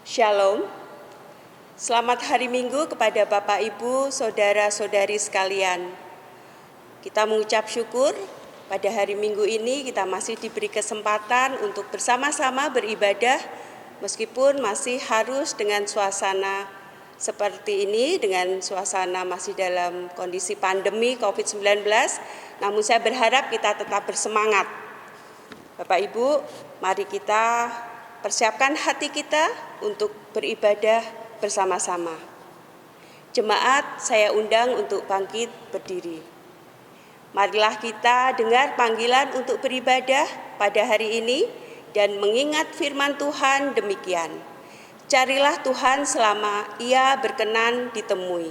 Shalom, selamat hari Minggu kepada Bapak, Ibu, Saudara-saudari sekalian. Kita mengucap syukur pada hari Minggu ini kita masih diberi kesempatan untuk bersama-sama beribadah meskipun masih harus dengan suasana seperti ini, dengan suasana masih dalam kondisi pandemi COVID-19, namun saya berharap kita tetap bersemangat. Bapak, Ibu, mari kita persiapkan hati kita untuk beribadah bersama-sama. Jemaat, saya undang untuk bangkit berdiri. Marilah kita dengar panggilan untuk beribadah pada hari ini dan mengingat firman Tuhan demikian. Carilah Tuhan selama Ia berkenan ditemui.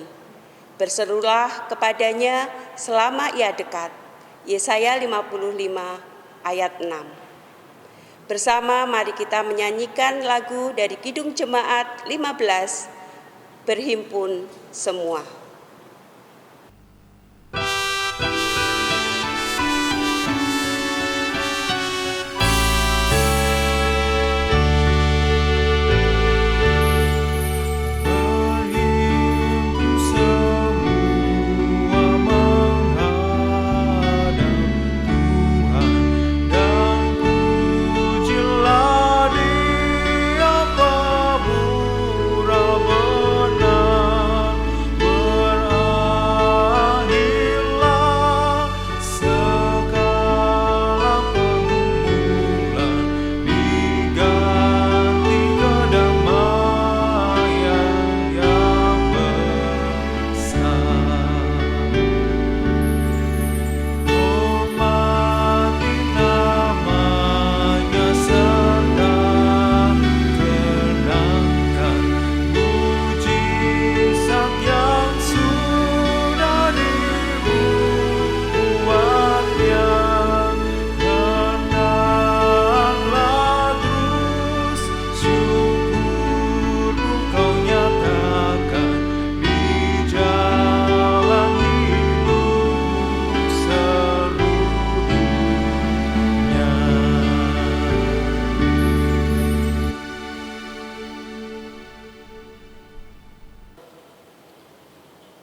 Berserulah kepadanya selama Ia dekat. Yesaya 55 ayat 6. Bersama mari kita menyanyikan lagu dari Kidung Jemaat 15, Berhimpun Semua.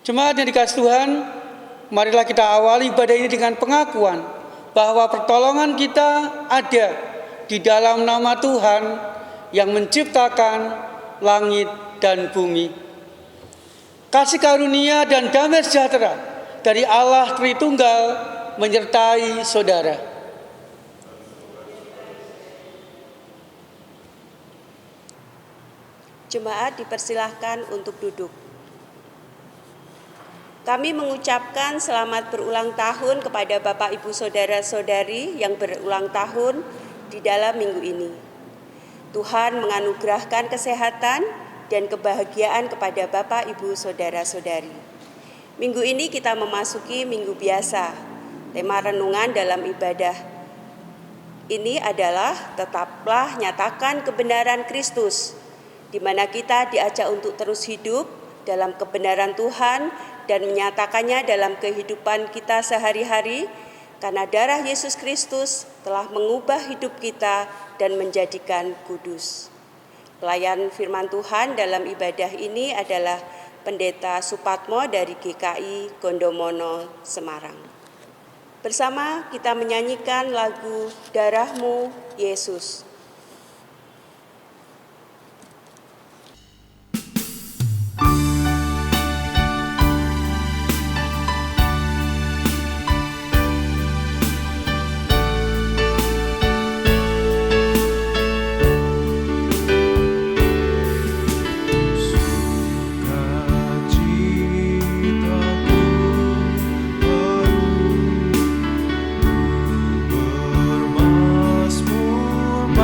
Jemaat yang dikasihi Tuhan, marilah kita awali ibadah ini dengan pengakuan bahwa pertolongan kita ada di dalam nama Tuhan yang menciptakan langit dan bumi. Kasih karunia dan damai sejahtera dari Allah Tritunggal menyertai saudara. Jemaat dipersilahkan untuk duduk. Kami mengucapkan selamat berulang tahun kepada Bapak, Ibu, Saudara-saudari yang berulang tahun di dalam minggu ini. Tuhan menganugerahkan kesehatan dan kebahagiaan kepada Bapak, Ibu, Saudara-saudari. Minggu ini kita memasuki minggu biasa. Tema renungan dalam ibadah ini adalah tetaplah nyatakan kebenaran Kristus, di mana kita diajak untuk terus hidup dalam kebenaran Tuhan dan menyatakannya dalam kehidupan kita sehari-hari, karena darah Yesus Kristus telah mengubah hidup kita dan menjadikan kudus. Pelayan firman Tuhan dalam ibadah ini adalah Pendeta Supatmo dari GKI Gondomono, Semarang. Bersama kita menyanyikan lagu Darahmu Yesus. Bermasmur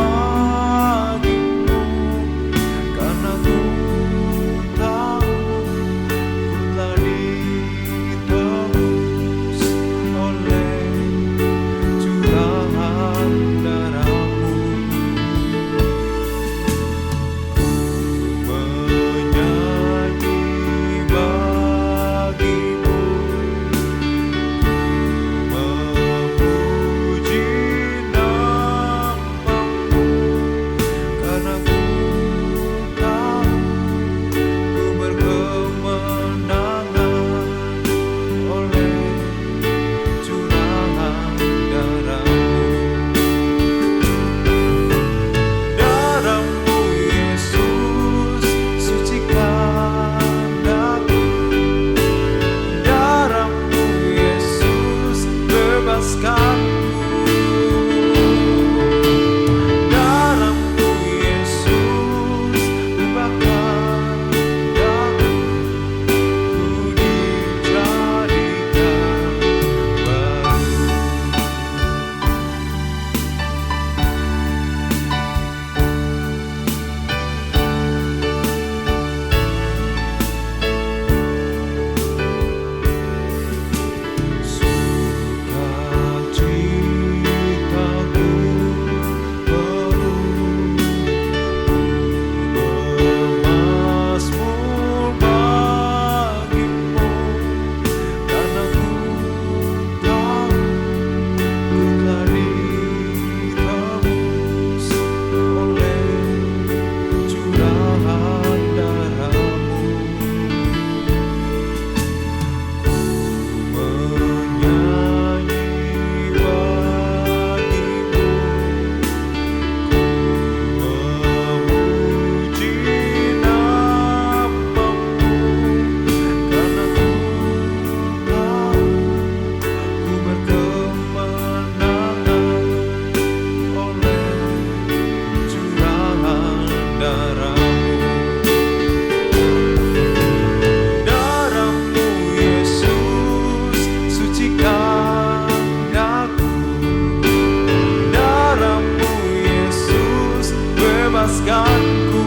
bebaskanku.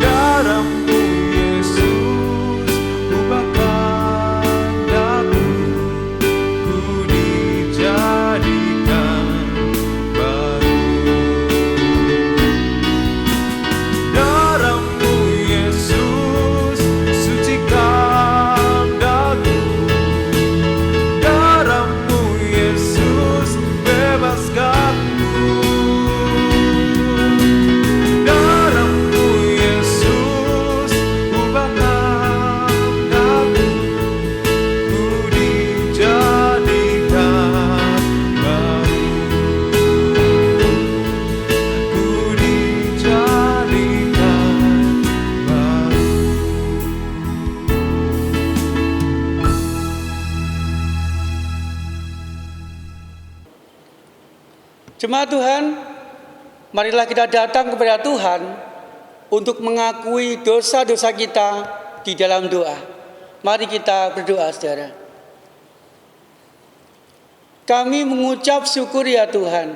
Darahmu Yesus ubahkan daku, ku dijadikan baru. Darahmu Yesus sucikan daku, darahmu Yesus bebaskanku. Darahmu Yesus ubahkan daku, ku dijadikan baru, ku dijadikan baru. Jemaat Tuhan, marilah kita datang kepada Tuhan untuk mengakui dosa-dosa kita di dalam doa. Mari kita berdoa, saudara. Kami mengucap syukur ya Tuhan.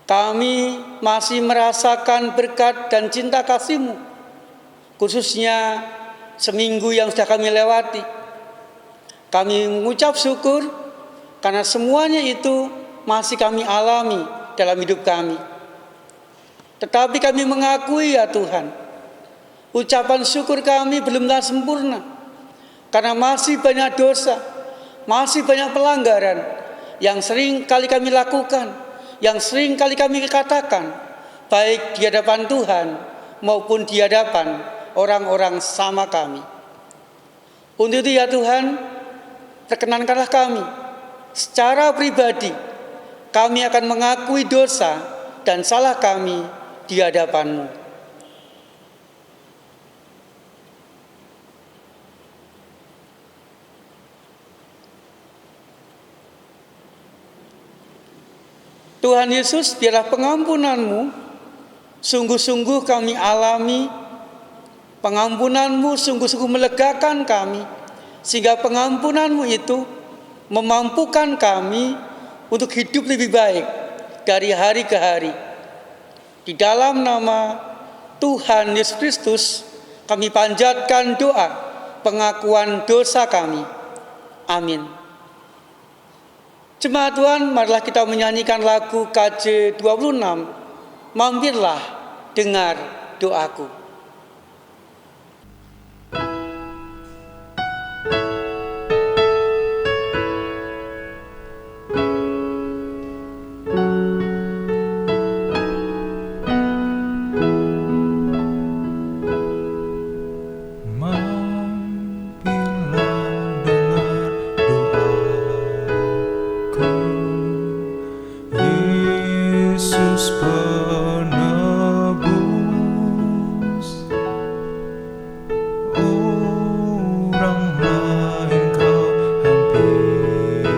Kami masih merasakan berkat dan cinta kasih-Mu, khususnya seminggu yang sudah kami lewati. Kami mengucap syukur karena semuanya itu masih kami alami dalam hidup kami. Tetapi kami mengakui ya Tuhan, ucapan syukur kami belumlah sempurna, karena masih banyak dosa, masih banyak pelanggaran yang sering kali kami lakukan, yang sering kali kami katakan, baik di hadapan Tuhan maupun di hadapan orang-orang sama kami. Untuk itu ya Tuhan, perkenankanlah kami secara pribadi, kami akan mengakui dosa dan salah kami di hadapan-Mu. Tuhan Yesus, biarlah pengampunan-Mu sungguh-sungguh kami alami. Pengampunan-Mu sungguh-sungguh melegakan kami, sehingga pengampunan-Mu itu memampukan kami untuk hidup lebih baik dari hari ke hari. Di dalam nama Tuhan Yesus Kristus, kami panjatkan doa pengakuan dosa kami. Amin. Jemaat Tuhan, marilah kita menyanyikan lagu KJ 26, Mampirlah dengar doaku. Yesus penebus, orang lain kau hampiri,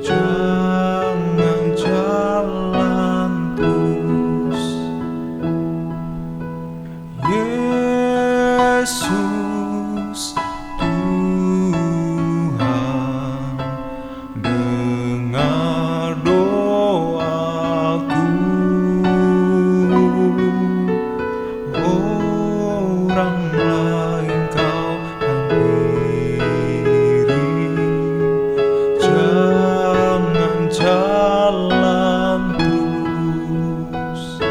jangan jalan terus. Yesus Tuhan, dengar doaku. Orang lain kau hampiri, jangan jalan terus.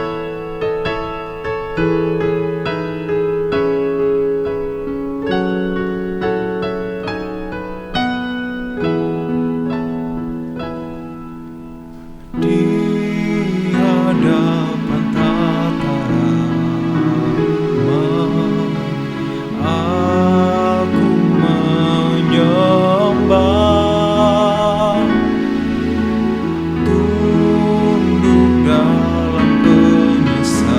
Di hadapan tata rahmat, aku menyembah, tunduk dalam penyesalan.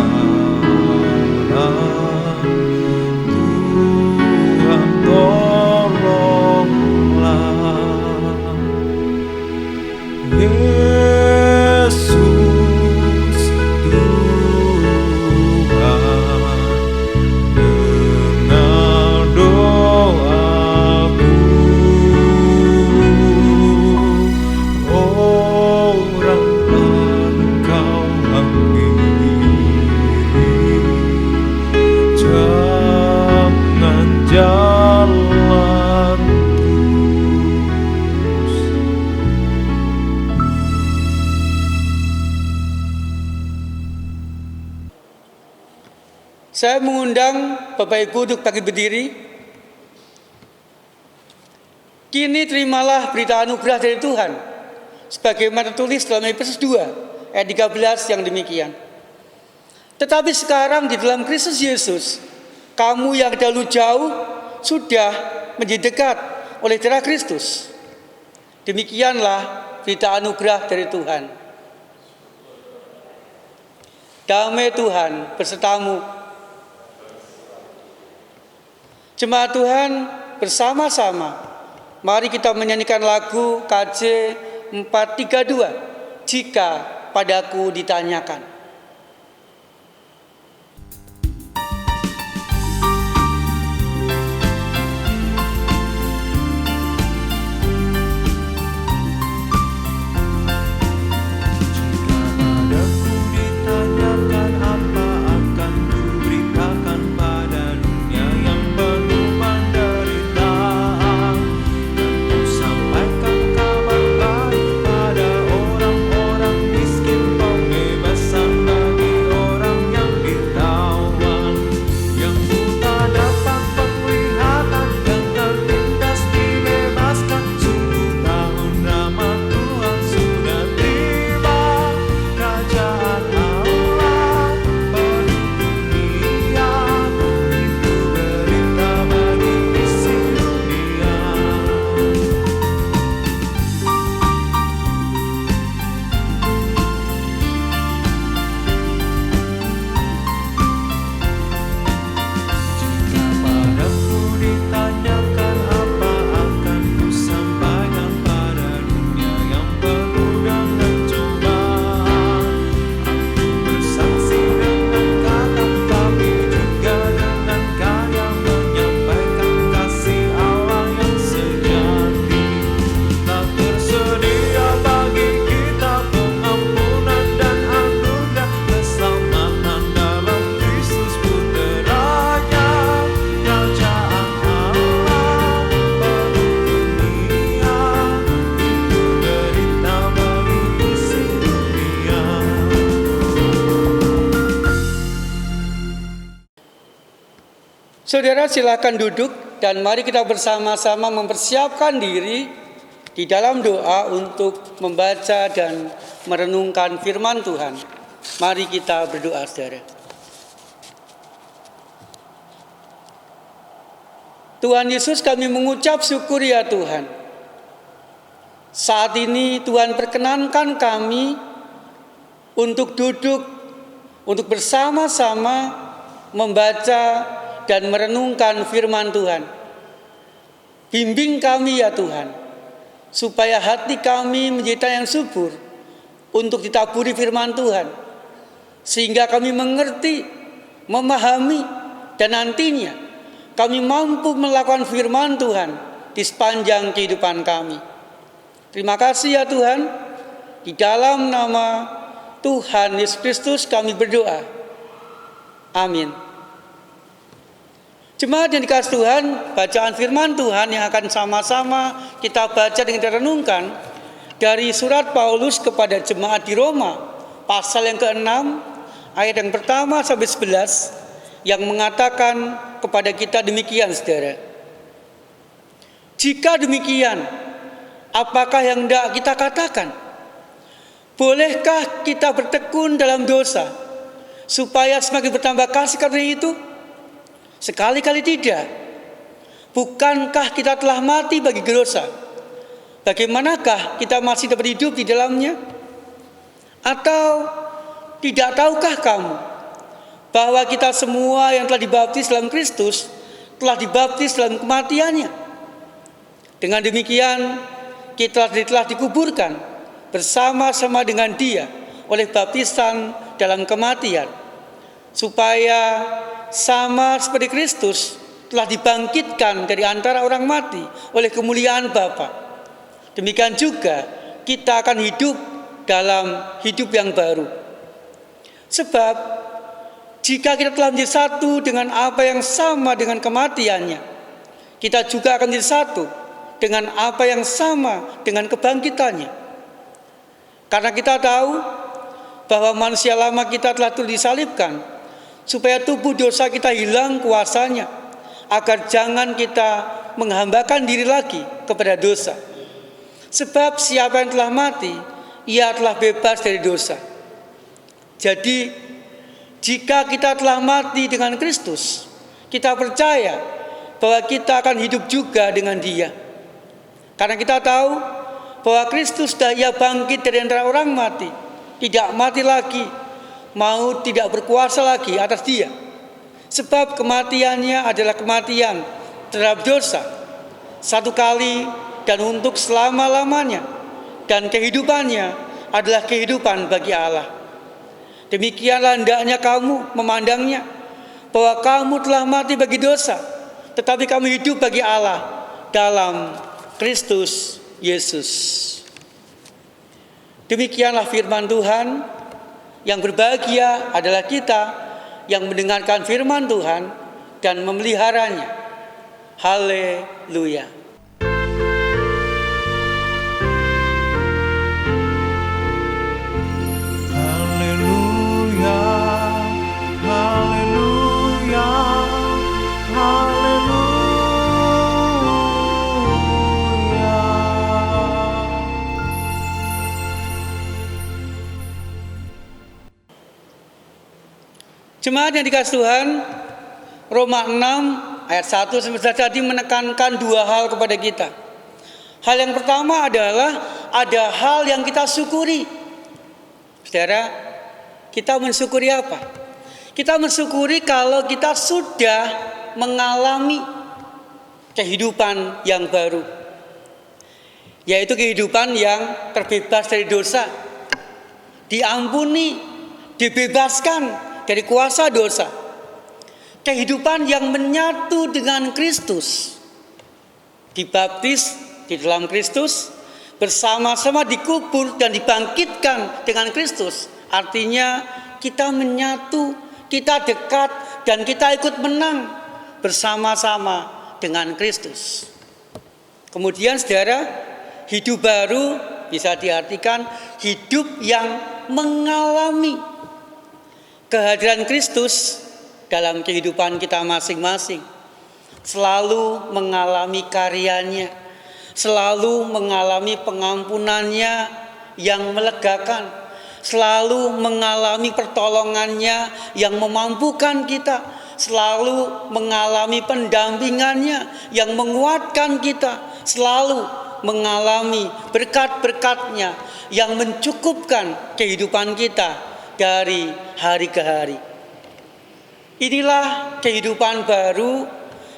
Tuhan tolonglah. Yesus Tuhan, dengar doaku. Saya mengundang Bapak Ibu untuk bangkit berdiri. Kini terimalah berita anugerah dari Tuhan, sebagaimana tertulis dalam Efesus 2 ayat 13 yang demikian. Tetapi sekarang di dalam Kristus Yesus, kamu yang dahulu jauh sudah menjadi dekat oleh darah Kristus. Demikianlah berita anugerah dari Tuhan. Damai Tuhan bersertamu. Jemaat Tuhan, bersama-sama mari kita menyanyikan lagu KJ 432, Jika Padaku Ditanyakan. Saudara, silakan duduk dan mari kita bersama-sama mempersiapkan diri di dalam doa untuk membaca dan merenungkan firman Tuhan. Mari kita berdoa, saudara. Tuhan Yesus, kami mengucap syukur ya Tuhan. Saat ini Tuhan perkenankan kami untuk duduk, untuk bersama-sama membaca dan merenungkan firman Tuhan. Bimbing kami ya Tuhan, supaya hati kami menjadi yang subur untuk ditaburi firman Tuhan, sehingga kami mengerti, memahami, dan nantinya kami mampu melakukan firman Tuhan di sepanjang kehidupan kami. Terima kasih ya Tuhan, di dalam nama Tuhan Yesus Kristus kami berdoa. Amin. Jemaat yang dikasihi Tuhan, bacaan firman Tuhan yang akan sama-sama kita baca dan kita renungkan dari surat Paulus kepada jemaat di Roma, pasal yang ke-6, ayat yang pertama sampai 11, yang mengatakan kepada kita demikian, saudara. Jika demikian, apakah yang hendak kita katakan? Bolehkah kita bertekun dalam dosa, supaya semakin bertambah kasih karunia itu? Sekali-kali tidak. Bukankah kita telah mati bagi dosa? Bagaimanakah kita masih dapat hidup di dalamnya? Atau tidak tahukah kamu bahwa kita semua yang telah dibaptis dalam Kristus telah dibaptis dalam kematiannya? Dengan demikian kita telah dikuburkan bersama-sama dengan Dia oleh baptisan dalam kematian, supaya sama seperti Kristus telah dibangkitkan dari antara orang mati oleh kemuliaan Bapa. Demikian juga kita akan hidup dalam hidup yang baru. Sebab jika kita telah menjadi satu dengan apa yang sama dengan kematiannya, kita juga akan menjadi satu dengan apa yang sama dengan kebangkitannya. Karena kita tahu bahwa manusia lama kita telah disalibkan, supaya tubuh dosa kita hilang kuasanya, agar jangan kita menghambakan diri lagi kepada dosa. Sebab siapa yang telah mati, ia telah bebas dari dosa. Jadi, jika kita telah mati dengan Kristus, kita percaya bahwa kita akan hidup juga dengan Dia. Karena kita tahu bahwa Kristus sudah Ia bangkit dari antara orang mati, tidak mati lagi, maut tidak berkuasa lagi atas Dia. Sebab kematiannya adalah kematian terhadap dosa, satu kali dan untuk selama-lamanya, dan kehidupannya adalah kehidupan bagi Allah. Demikianlah hendaknya kamu memandangnya, bahwa kamu telah mati bagi dosa, tetapi kamu hidup bagi Allah dalam Kristus Yesus. Demikianlah firman Tuhan. Yang berbahagia adalah kita yang mendengarkan firman Tuhan dan memeliharanya. Haleluya. Haleluya, haleluya, haleluya. Jemaat yang dikasihi Tuhan, Roma 6 ayat 1 sampai 11 tadi menekankan dua hal kepada kita. Hal yang pertama adalah ada hal yang kita syukuri. Saudara, kita mensyukuri apa? Kita mensyukuri kalau kita sudah mengalami kehidupan yang baru, yaitu kehidupan yang terbebas dari dosa, diampuni, dibebaskan dari kuasa dosa. Kehidupan yang menyatu dengan Kristus, dibaptis di dalam Kristus, bersama-sama dikubur dan dibangkitkan dengan Kristus. Artinya kita menyatu, kita dekat, dan kita ikut menang bersama-sama dengan Kristus. Kemudian saudara, hidup baru bisa diartikan hidup yang mengalami kehadiran Kristus dalam kehidupan kita masing-masing. Selalu mengalami karyanya, selalu mengalami pengampunannya yang melegakan, selalu mengalami pertolongannya yang memampukan kita, selalu mengalami pendampingannya yang menguatkan kita, selalu mengalami berkat-berkatnya yang mencukupkan kehidupan kita dari hari ke hari. Inilah kehidupan baru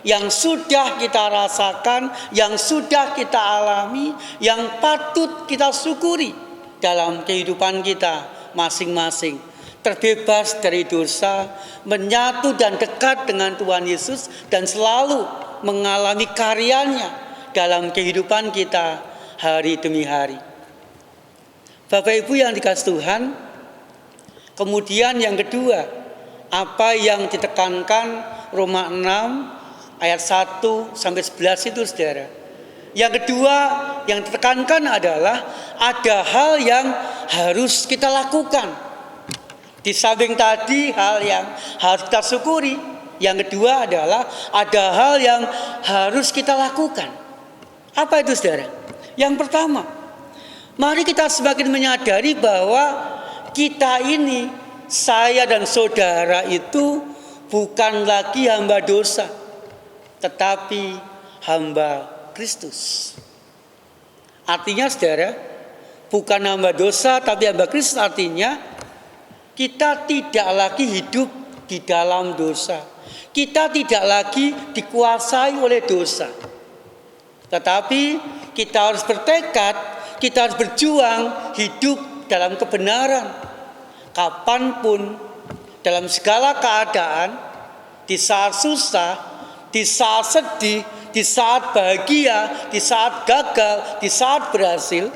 yang sudah kita rasakan, yang sudah kita alami, yang patut kita syukuri dalam kehidupan kita masing-masing. Terbebas dari dosa, menyatu dan dekat dengan Tuhan Yesus, dan selalu mengalami karyanya dalam kehidupan kita hari demi hari. Bapak Ibu yang dikasihi Tuhan, kemudian yang kedua, apa yang ditekankan Roma 6 ayat 1 sampai 11 itu saudara. Yang kedua yang ditekankan adalah ada hal yang harus kita lakukan. Di samping tadi hal yang harus kita syukuri, yang kedua adalah ada hal yang harus kita lakukan. Apa itu saudara? Yang pertama, mari kita semakin menyadari bahwa kita ini, saya dan saudara itu bukan lagi hamba dosa, tetapi hamba Kristus. Artinya saudara, bukan hamba dosa tapi hamba Kristus, artinya kita tidak lagi hidup di dalam dosa. Kita tidak lagi dikuasai oleh dosa. Tetapi kita harus bertekad, kita harus berjuang hidup dalam kebenaran. Kapanpun, dalam segala keadaan, di saat susah, di saat sedih, di saat bahagia, di saat gagal, di saat berhasil,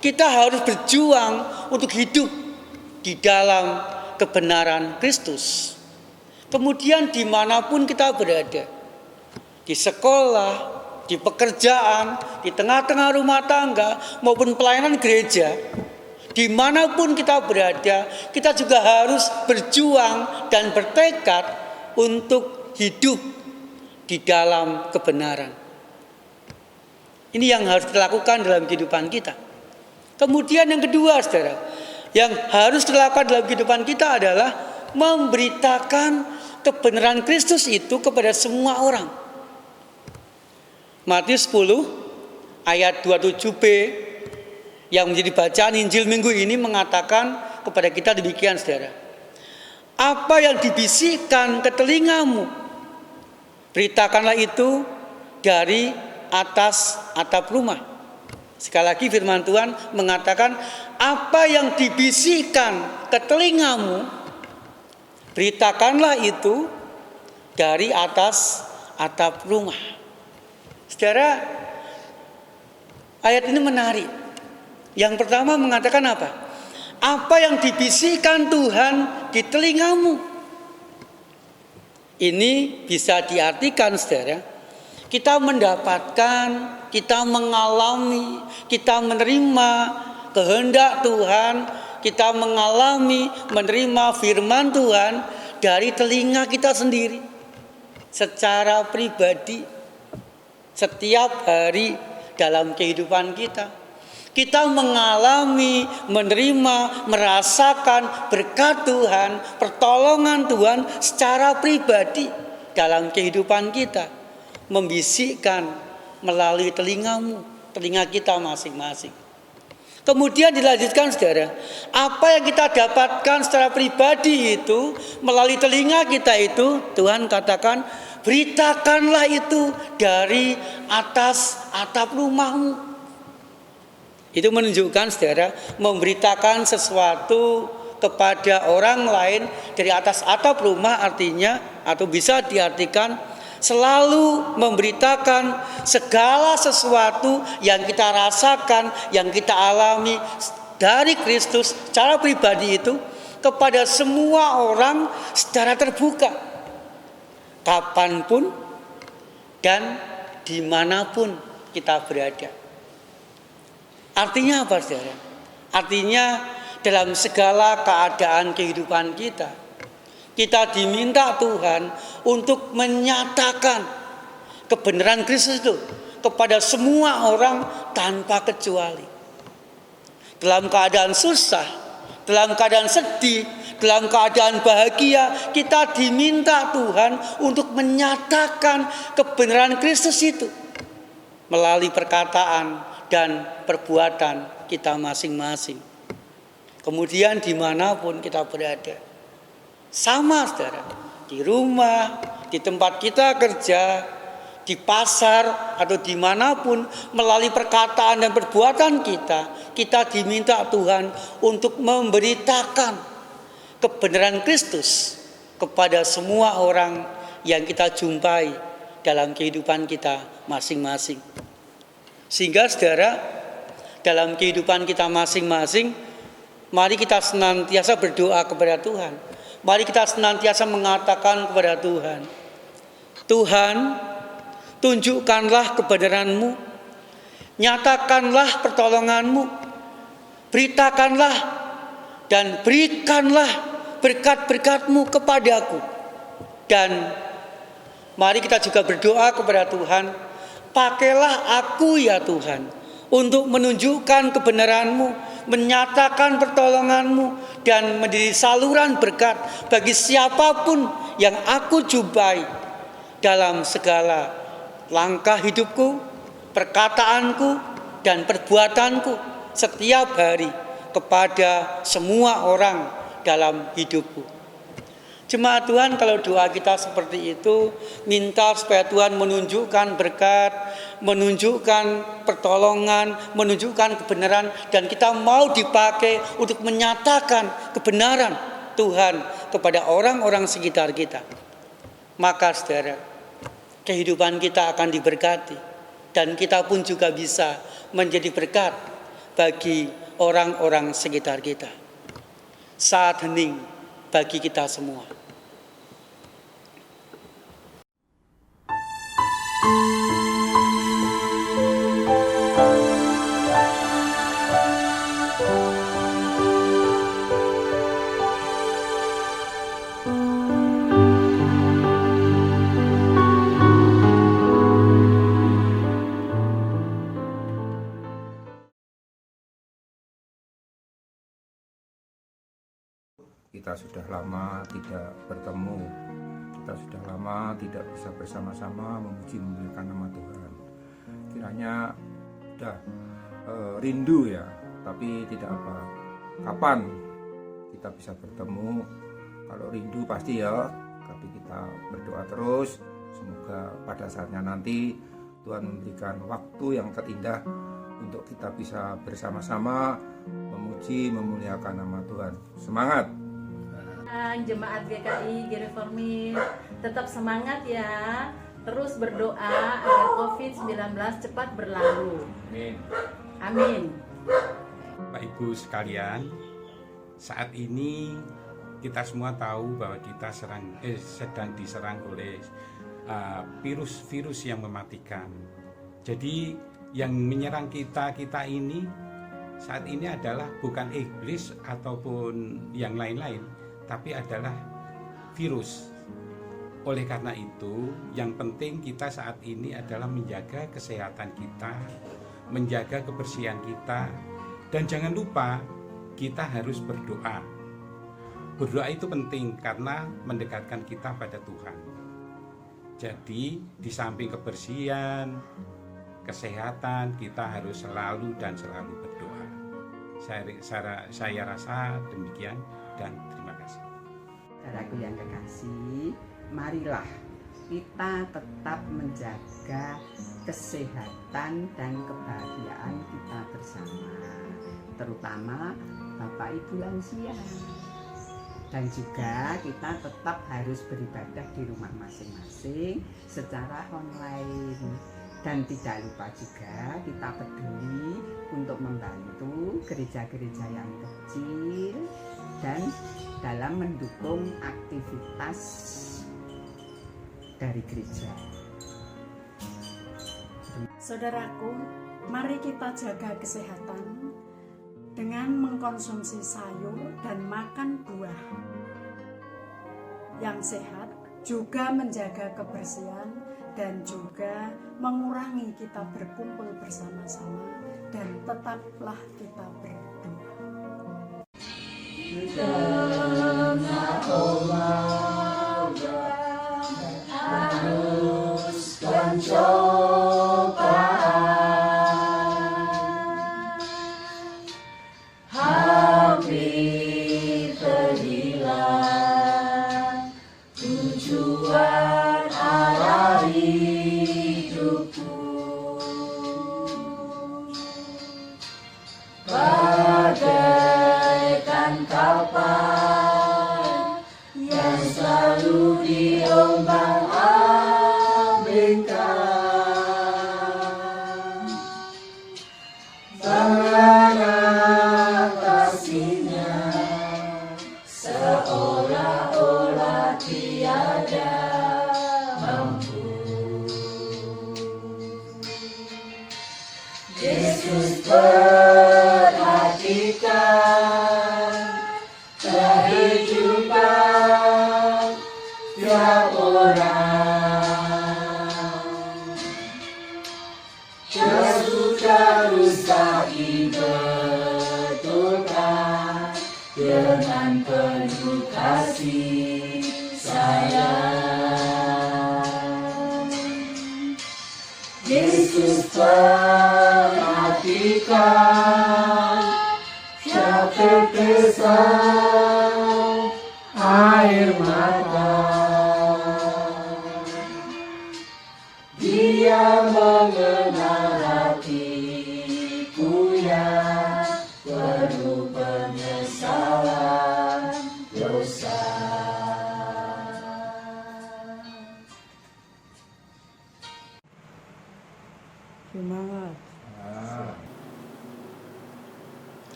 kita harus berjuang untuk hidup di dalam kebenaran Kristus. Kemudian dimanapun kita berada, di sekolah, di pekerjaan, di tengah-tengah rumah tangga, maupun pelayanan gereja, Dimanapun kita berada, kita juga harus berjuang dan bertekad untuk hidup di dalam kebenaran. Ini yang harus dilakukan dalam kehidupan kita. Kemudian yang kedua, saudara, yang harus dilakukan dalam kehidupan kita adalah memberitakan kebenaran Kristus itu kepada semua orang. Matius 10 ayat 27b yang menjadi bacaan Injil minggu ini mengatakan kepada kita demikian, saudara. Apa yang dibisikkan ke telingamu, beritakanlah itu dari atas atap rumah. Sekali lagi firman Tuhan mengatakan, apa yang dibisikkan ke telingamu, beritakanlah itu dari atas atap rumah. Saudara, ayat ini menarik. Yang pertama mengatakan apa? Apa yang dibisikkan Tuhan di telingamu. Ini bisa diartikan, saudara, kita mendapatkan, kita mengalami, kita menerima kehendak Tuhan, kita mengalami, menerima firman Tuhan dari telinga kita sendiri. Secara pribadi, setiap hari dalam kehidupan kita. Kita mengalami, menerima, merasakan berkat Tuhan, pertolongan Tuhan secara pribadi dalam kehidupan kita. Membisikkan melalui telingamu, telinga kita masing-masing. Kemudian dilanjutkan, saudara, apa yang kita dapatkan secara pribadi itu melalui telinga kita itu, Tuhan katakan, beritakanlah itu dari atas atap rumahmu. Itu menunjukkan, saudara, memberitakan sesuatu kepada orang lain dari atas atap rumah artinya, atau bisa diartikan selalu memberitakan segala sesuatu yang kita rasakan, yang kita alami dari Kristus secara pribadi itu kepada semua orang secara terbuka, kapanpun dan dimanapun kita berada. Artinya apa, saudara? Artinya dalam segala keadaan kehidupan kita, kita diminta Tuhan untuk menyatakan kebenaran Kristus itu kepada semua orang tanpa kecuali. Dalam keadaan susah, dalam keadaan sedih, dalam keadaan bahagia, kita diminta Tuhan untuk menyatakan kebenaran Kristus itu melalui perkataan dan perbuatan kita masing-masing. Kemudian dimanapun kita berada, sama, saudara, di rumah, di tempat kita kerja, di pasar, atau dimanapun, melalui perkataan dan perbuatan kita diminta Tuhan untuk memberitakan kebenaran Kristus kepada semua orang yang kita jumpai dalam kehidupan kita masing-masing. Sehingga, saudara, dalam kehidupan kita masing-masing, mari kita senantiasa berdoa kepada Tuhan. Mari kita senantiasa mengatakan kepada Tuhan, Tuhan, tunjukkanlah kebenaran-Mu, nyatakanlah pertolongan-Mu, beritakanlah dan berikanlah berkat-berkat-Mu kepadaku. Dan mari kita juga berdoa kepada Tuhan, pakailah aku ya Tuhan untuk menunjukkan kebenaran-Mu, menyatakan pertolongan-Mu, dan menjadi saluran berkat bagi siapapun yang aku jumpai dalam segala langkah hidupku, perkataanku, dan perbuatanku setiap hari kepada semua orang dalam hidupku. Jemaat Tuhan, kalau doa kita seperti itu, minta supaya Tuhan menunjukkan berkat, menunjukkan pertolongan, menunjukkan kebenaran, dan kita mau dipakai untuk menyatakan kebenaran Tuhan kepada orang-orang sekitar kita. Maka, saudara, kehidupan kita akan diberkati, dan kita pun juga bisa menjadi berkat bagi orang-orang sekitar kita. Saat hening bagi kita semua. kita sudah lama tidak bertemu, kita sudah lama tidak bisa bersama-sama memuji memuliakan nama Tuhan. Kiranya sudah rindu ya, tapi tidak apa. Kapan kita bisa bertemu? Kalau rindu pasti ya, tapi kita berdoa terus. Semoga pada saatnya nanti Tuhan memberikan waktu yang terindah untuk kita bisa bersama-sama memuji memuliakan nama Tuhan. Semangat! Jemaat GKI Gereformit tetap semangat ya, terus berdoa agar COVID-19 cepat berlalu. Amin. Amin. Bapak Ibu sekalian, saat ini kita semua tahu bahwa kita sedang diserang oleh virus-virus yang mematikan. Jadi yang menyerang kita ini saat ini adalah bukan iblis ataupun yang lain-lain, tapi adalah virus. Oleh karena itu, yang penting kita saat ini adalah menjaga kesehatan kita, menjaga kebersihan kita, dan jangan lupa kita harus berdoa. Berdoa itu penting karena mendekatkan kita pada Tuhan. Jadi, di samping kebersihan, kesehatan, kita harus selalu berdoa. Saya rasa demikian dan terima kasih. Saudaraku yang kekasih, marilah kita tetap menjaga kesehatan dan kebahagiaan kita bersama, terutama Bapak Ibu lansia. Dan juga kita tetap harus beribadah di rumah masing-masing secara online. Dan tidak lupa juga kita peduli untuk membantu gereja-gereja yang kecil dan dalam mendukung aktivitas dari gereja. Saudaraku, mari kita jaga kesehatan dengan mengkonsumsi sayur dan makan buah yang sehat, juga menjaga kebersihan dan juga mengurangi kita berkumpul bersama-sama, dan tetaplah kita berdoa.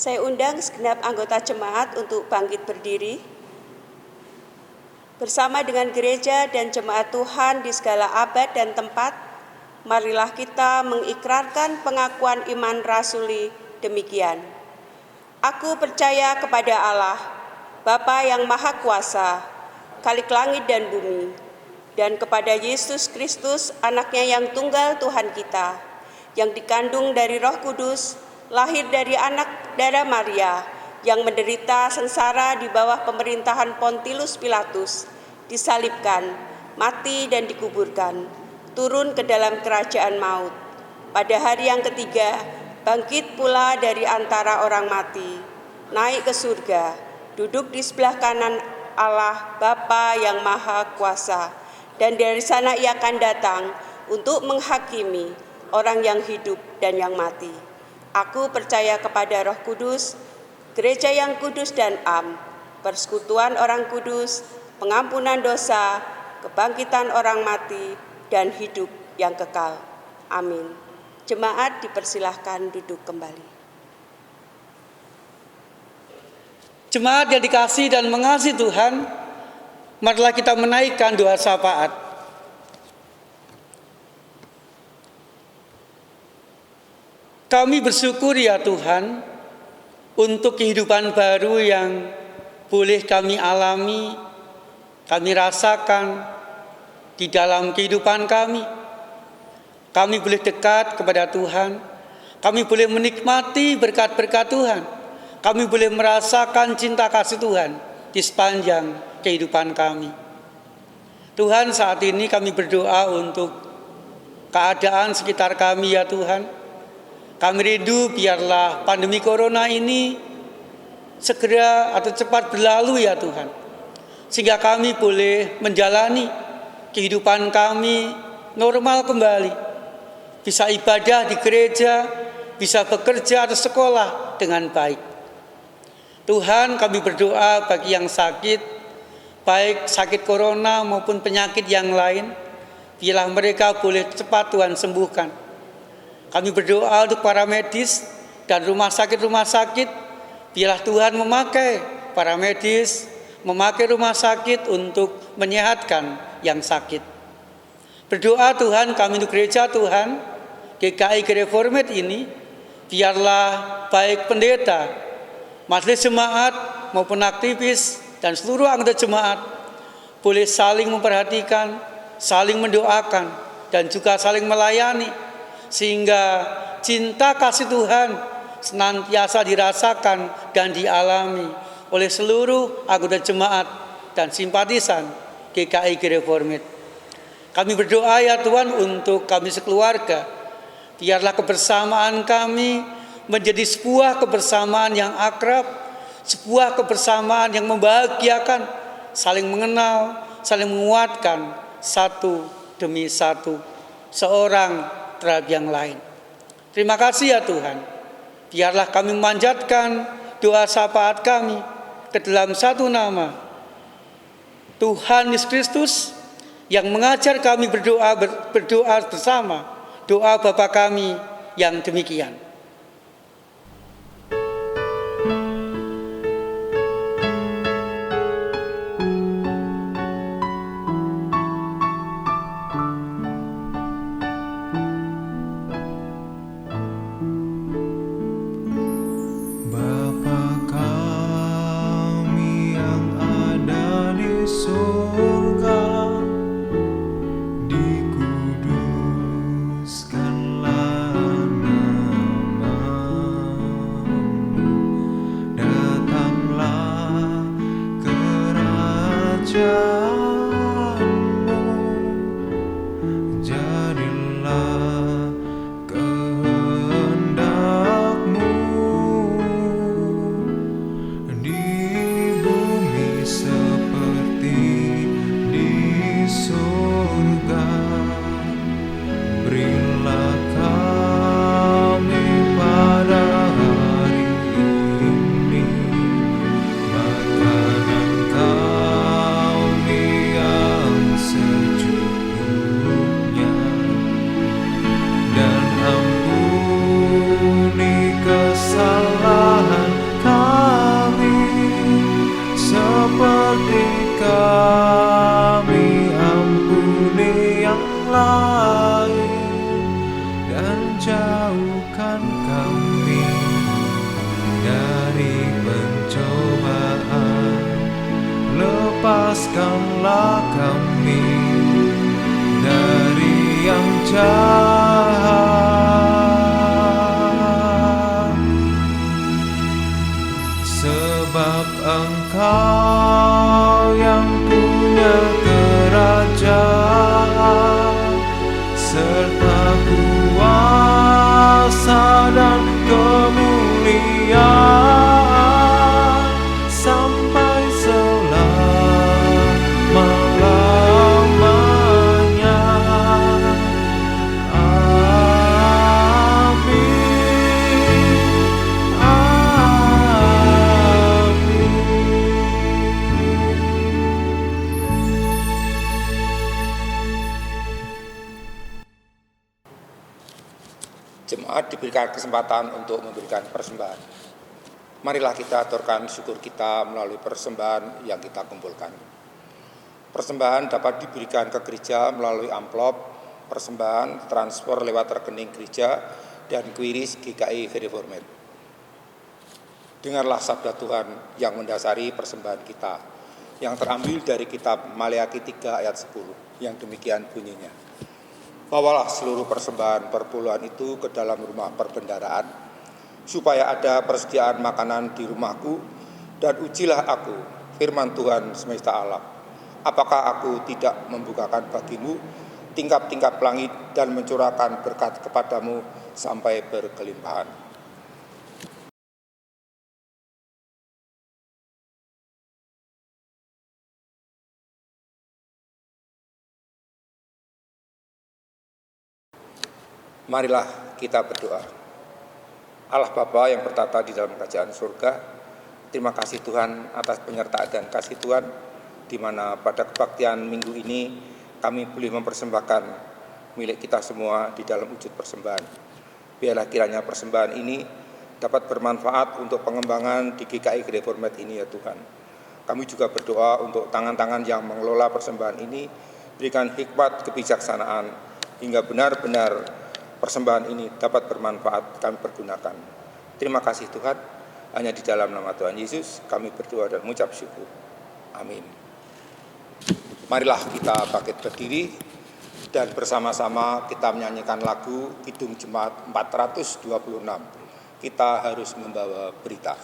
Saya undang segenap anggota jemaat untuk bangkit berdiri. Bersama dengan gereja dan jemaat Tuhan di segala abad dan tempat, marilah kita mengikrarkan pengakuan iman rasuli demikian. Aku percaya kepada Allah, Bapa yang Maha Kuasa, Khalik langit dan bumi, dan kepada Yesus Kristus, anaknya yang tunggal Tuhan kita, yang dikandung dari Roh Kudus, lahir dari anak darah Maria, yang menderita sengsara di bawah pemerintahan Pontius Pilatus, disalibkan, mati dan dikuburkan, turun ke dalam kerajaan maut. Pada hari yang ketiga, bangkit pula dari antara orang mati, naik ke surga, duduk di sebelah kanan Allah Bapa yang Maha Kuasa, dan dari sana ia akan datang untuk menghakimi orang yang hidup dan yang mati. Aku percaya kepada Roh Kudus, gereja yang kudus dan am, persekutuan orang kudus, pengampunan dosa, kebangkitan orang mati, dan hidup yang kekal. Amin. Jemaat dipersilahkan duduk kembali. Jemaat yang dikasihi dan mengasihi Tuhan, marilah kita menaikkan doa syafaat. Kami bersyukur ya Tuhan untuk kehidupan baru yang boleh kami alami, kami rasakan di dalam kehidupan kami. Kami boleh dekat kepada Tuhan, kami boleh menikmati berkat-berkat Tuhan, kami boleh merasakan cinta kasih Tuhan di sepanjang kehidupan kami. Tuhan, saat ini kami berdoa untuk keadaan sekitar kami ya Tuhan. Kami rindu biarlah pandemi corona ini segera atau cepat berlalu ya Tuhan, sehingga kami boleh menjalani kehidupan kami normal kembali, bisa ibadah di gereja, bisa bekerja atau sekolah dengan baik. Tuhan, kami berdoa bagi yang sakit, baik sakit corona maupun penyakit yang lain, biarlah mereka boleh cepat Tuhan sembuhkan. Kami berdoa untuk para medis dan rumah sakit, biarlah Tuhan memakai para medis, memakai rumah sakit untuk menyehatkan yang sakit. Berdoa Tuhan kami untuk gereja Tuhan, GKI Reformed ini, biarlah baik pendeta, majelis jemaat maupun aktivis dan seluruh anggota jemaat boleh saling memperhatikan, saling mendoakan, dan juga saling melayani, sehingga cinta kasih Tuhan senantiasa dirasakan dan dialami oleh seluruh anggota jemaat dan simpatisan GKI Reformed. Kami berdoa ya Tuhan untuk kami sekeluarga, biarlah kebersamaan kami menjadi sebuah kebersamaan yang akrab, sebuah kebersamaan yang membahagiakan, saling mengenal, saling menguatkan satu demi satu, seorang terhadap yang lain. Terima kasih ya Tuhan. Biarlah kami memanjatkan doa syafaat kami ke dalam satu nama, Tuhan Yesus Kristus, yang mengajar kami berdoa bersama doa Bapa kami yang demikian. Lepaskanlah kami dari yang jahat, Engkau yang punya kerajaan serta kuasa dan kemuliaan sampai selama-lamanya. Amin. Jemaat diberikan kesempatan untuk memberikan persembahan. Marilah kita aturkan syukur kita melalui persembahan yang kita kumpulkan. Persembahan dapat diberikan ke gereja melalui amplop, persembahan, transfer lewat rekening gereja, dan QRIS GKI Reformed. Dengarlah sabda Tuhan yang mendasari persembahan kita, yang terambil dari kitab Maleakhi 3 ayat 10, yang demikian bunyinya. Bawalah seluruh persembahan perpuluhan itu ke dalam rumah perbendaharaan, supaya ada persediaan makanan di rumahku, dan ujilah aku, firman Tuhan semesta alam. Apakah aku tidak membukakan bagimu tingkap-tingkap langit dan mencurahkan berkat kepadamu sampai berkelimpahan. Marilah kita berdoa. Allah Bapa yang bertata di dalam kerajaan surga, terima kasih Tuhan atas penyertaan dan kasih Tuhan, di mana pada kebaktian minggu ini kami boleh mempersembahkan milik kita semua di dalam wujud persembahan. Biarlah kiranya persembahan ini dapat bermanfaat untuk pengembangan di GKI Reformed ini ya Tuhan. Kami juga berdoa untuk tangan-tangan yang mengelola persembahan ini, berikan hikmat kebijaksanaan hingga benar-benar persembahan ini dapat bermanfaat kami pergunakan. Terima kasih Tuhan, hanya di dalam nama Tuhan Yesus kami berdoa dan mengucap syukur. Amin. Marilah kita bangkit berdiri dan bersama-sama kita menyanyikan lagu Kidung Jemaat 426. Kita harus membawa berita.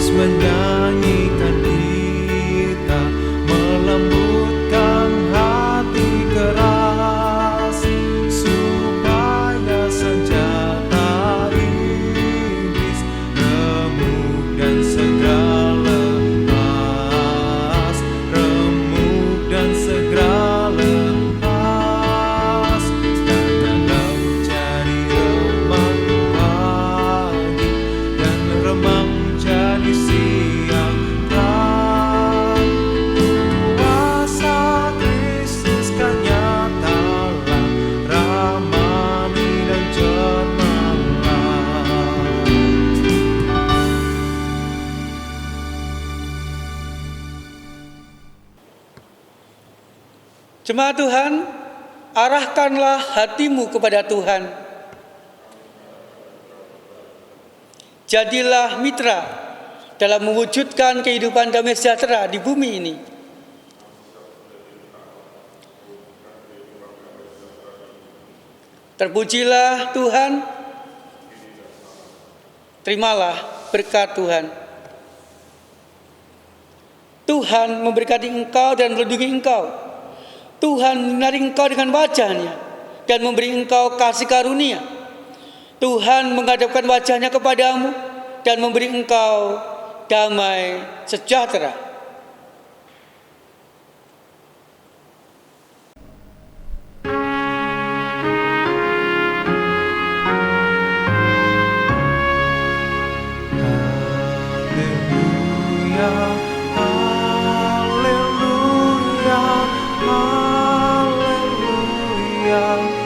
Menyanyikan kita, melembutkan hati keras, supaya senjata iblis remuk dan segera lepas, remuk dan segera lepas, dan dalam jadi remang pagi dan remang jadi siang terang. Kuasa Kristus kan nyatalah, ramani dan cemerlang. Jemaat Tuhan, arahkanlah hatimu kepada Tuhan. Jadilah mitra dalam mewujudkan kehidupan damai sejahtera di bumi ini. Terpujilah Tuhan, terimalah berkat Tuhan. Tuhan memberkati engkau dan melindungi engkau. Tuhan menyinari engkau dengan wajah-Nya dan memberi engkau kasih karunia. Tuhan menghadapkan wajahnya kepadamu dan memberi engkau damai sejahtera. Haleluya, haleluya, haleluya.